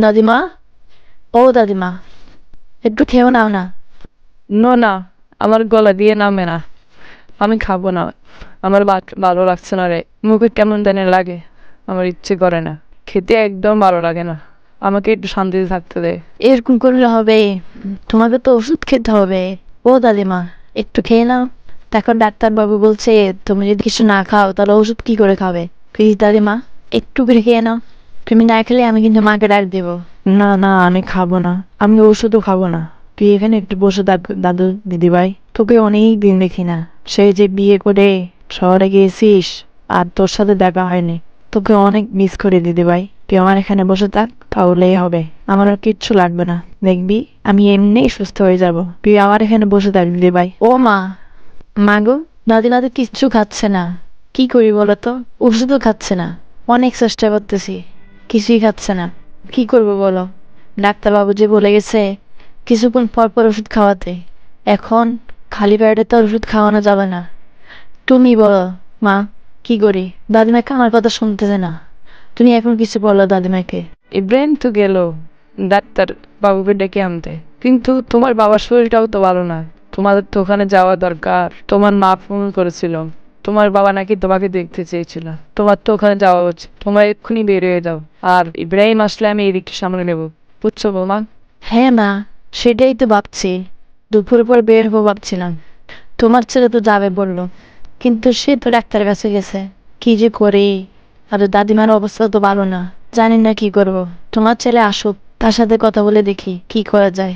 দাদিমা, ও দাদিমা, একটু খেয়েও নাও না। না না, আমার গলা দিয়ে নামে না, আমি খাবো না। আমার ভালো লাগছে না রে, মুখে কেমন জানি লাগে, আমার ইচ্ছে করে না, খেতে একদম ভালো লাগে না, আমাকে একটু শান্তিতে থাকতে দে। এরকম করলে হবে? তোমাকে তো ওষুধ খেতে হবে। ও দাদিমা, একটু খেয়ে নাও। তখন ডাক্তারবাবু বলছে তুমি যদি কিছু না খাও তাহলে ওষুধ কি করে খাবে। প্লিজ দাদিমা, একটু করে খেয়ে নাও। তুমি না খেলে আমি কিন্তু মাকে ডাক দেবো। না না, আমি খাবো না, আমি ওষুধও খাবো না। তুই এখানে একটু বসে থাক দাদু দিদি ভাই, তোকে অনেক দিন দেখি না, সেই যে বিয়ে করে শহরে গিয়েছিস আর তোর সাথে দেখা হয়নি, তোকে অনেক মিস করে দিদি ভাই। তুই আমার এখানে বসে থাক, তাহলেই হবে, আমার আর কিচ্ছু লাগবে না, দেখবি আমি এমনিই সুস্থ হয়ে যাব। তুই আমার এখানে বসে থাক দিদি ভাই। ও মা, মাগো, দাদি দাদি কিচ্ছু খাচ্ছে না। কি করি বলো তো? ওষুধও খাচ্ছে না। অনেক চেষ্টা করতেছি, কিছুই খাচ্ছে না। কি করবো বলো? ডাক্তারবাবু যে বলে গেছে কিছুক্ষণ পর পর ওষুধ খাওয়াতে। এখন খালি পেটে তো ওষুধ খাওয়ানো যাবে না। তুমি বলো মা, কি করি? দাদিমাকে আমার কথা শুনতেছে না। তুমি এখন কিছু বলো দাদিমাকে। ইব্রাহিম তো গেল ডাক্তার বাবুকে ডেকে আনতে, কিন্তু তোমার বাবার শরীরটাও তো ভালো না, তোমাদের তো ওখানে যাওয়া দরকার। তোমার মা ফোন করেছিল, তোমার বাবা নাকি তোমাকে দেখতে চেয়েছিল, তোমার তো ওখানে যাওয়া উচিত, তোমার এক্ষুনি বের হয়ে যাও। আর ইব্রাহিম আসলে আমি এই দিকটা সামনে নেবো, বুঝছো বৌমা? হ্যাঁ মা, সেটাই তো ভাবছি। দুপুর পর বের হবো ভাবছিলাম। তোমার ছেলে তো যাবে বললো, কিন্তু সে তো ডাক্তারের কাছে গেছে। কি যে করি, আর দাদিমার অবস্থা তো ভালো না, জানি না কি করব। তোমার ছেলে আসুক, তার সাথে কথা বলে দেখি কি করা যায়।